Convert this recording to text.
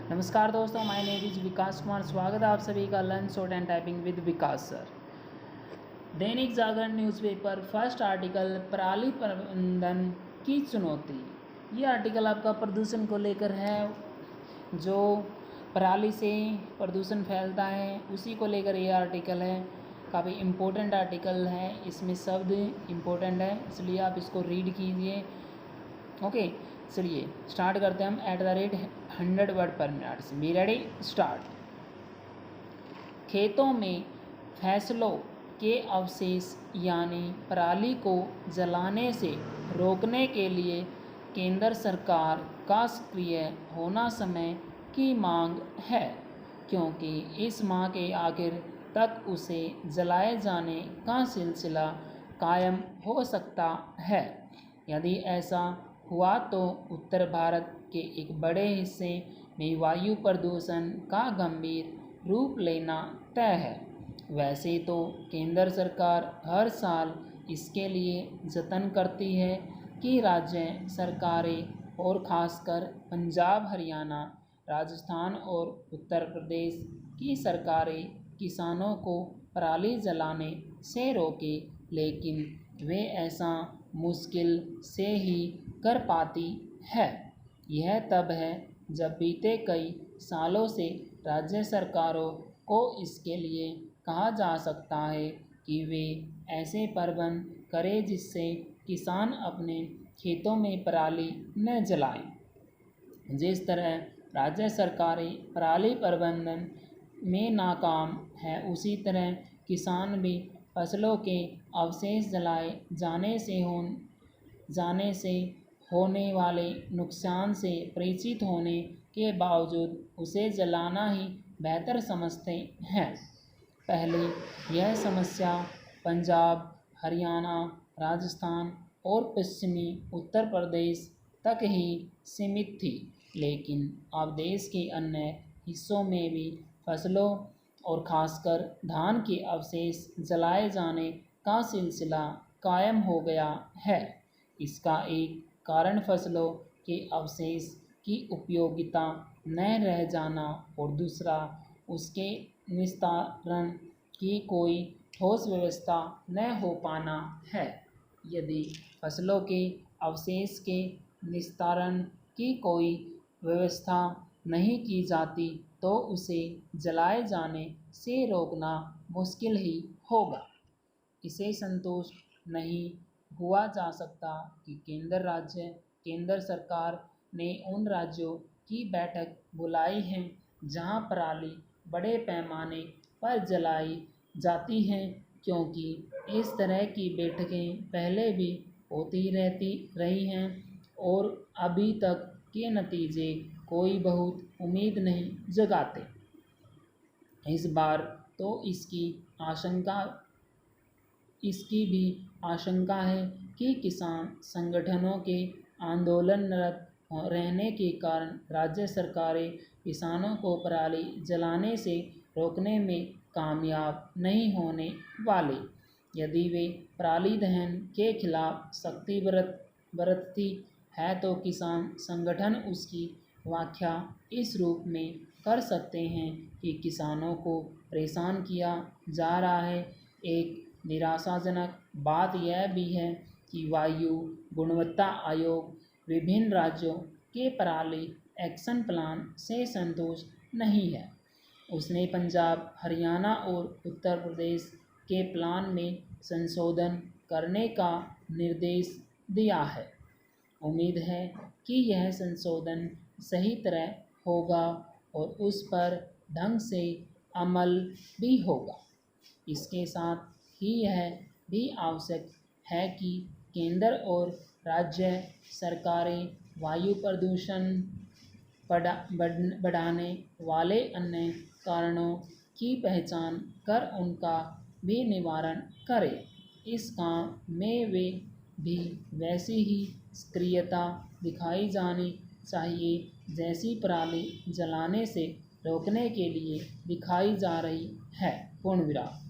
नमस्कार दोस्तों, my name is विकास कुमार। स्वागत है आप सभी का learn short and typing with Vikas sir. Dainik Jagran newspaper first article पराली प्रबंधन की चुनौती। ये आर्टिकल आपका प्रदूषण को लेकर है। जो पराली से प्रदूषण फैलता है उसी को लेकर ये आर्टिकल है। काफ़ी इम्पोर्टेंट आर्टिकल है, इसमें शब्द इम्पोर्टेंट है, इसलिए आप इसको रीड कीजिए। ओके, चलिए स्टार्ट करते हैं हम। @100 वर्ड पर मिनट से बी रेडी स्टार्ट। खेतों में फसलों के अवशेष यानी पराली को जलाने से रोकने के लिए केंद्र सरकार का सक्रिय होना समय की मांग है, क्योंकि इस माह के आखिर तक उसे जलाए जाने का सिलसिला कायम हो सकता है। यदि ऐसा हुआ तो उत्तर भारत के एक बड़े हिस्से में वायु प्रदूषण का गंभीर रूप लेना तय है। वैसे तो केंद्र सरकार हर साल इसके लिए जतन करती है कि राज्य सरकारें और खासकर पंजाब, हरियाणा, राजस्थान और उत्तर प्रदेश की सरकारें किसानों को पराली जलाने से रोके, लेकिन वे ऐसा मुश्किल से ही कर पाती है। यह तब है जब बीते कई सालों से राज्य सरकारों को इसके लिए कहा जा सकता है कि वे ऐसे प्रबंध करें जिससे किसान अपने खेतों में पराली न जलाएं। जिस तरह राज्य सरकारें पराली प्रबंधन में नाकाम है, उसी तरह किसान भी फसलों के अवशेष जलाए जाने से होने वाले नुकसान से परिचित होने के बावजूद उसे जलाना ही बेहतर समझते हैं। पहले यह समस्या पंजाब, हरियाणा, राजस्थान और पश्चिमी उत्तर प्रदेश तक ही सीमित थी, लेकिन अब देश के अन्य हिस्सों में भी फसलों और खासकर धान के अवशेष जलाए जाने का सिलसिला कायम हो गया है। इसका एक कारण फसलों के अवशेष की उपयोगिता न रह जाना और दूसरा उसके निस्तारण की कोई ठोस व्यवस्था न हो पाना है। यदि फसलों के अवशेष के निस्तारण की कोई व्यवस्था नहीं की जाती तो उसे जलाए जाने से रोकना मुश्किल ही होगा। इसे संतुष्ट नहीं हुआ जा सकता कि केंद्र सरकार ने उन राज्यों की बैठक बुलाई है जहां पराली बड़े पैमाने पर जलाई जाती हैं, क्योंकि इस तरह की बैठकें पहले भी होती रही हैं और अभी तक के नतीजे कोई बहुत उम्मीद नहीं जगाते। इस बार तो इसकी भी आशंका है कि किसान संगठनों के आंदोलनरत रहने के कारण राज्य सरकारें किसानों को पराली जलाने से रोकने में कामयाब नहीं होने वाले। यदि वे पराली दहन के खिलाफ सख्ती बरतती है तो किसान संगठन उसकी व्याख्या इस रूप में कर सकते हैं कि किसानों को परेशान किया जा रहा है। एक निराशाजनक बात यह भी है कि वायु गुणवत्ता आयोग विभिन्न राज्यों के पराली एक्शन प्लान से संतुष्ट नहीं है। उसने पंजाब, हरियाणा और उत्तर प्रदेश के प्लान में संशोधन करने का निर्देश दिया है। उम्मीद है कि यह संशोधन सही तरह होगा और उस पर ढंग से अमल भी होगा। इसके साथ ही यह भी आवश्यक है कि केंद्र और राज्य सरकारें वायु प्रदूषण बढ़ाने वाले अन्य कारणों की पहचान कर उनका भी निवारण करें। इस काम में वे भी वैसी ही सक्रियता दिखाई जानी चाहिए जैसी पराली जलाने से रोकने के लिए दिखाई जा रही है। पूर्ण विराम।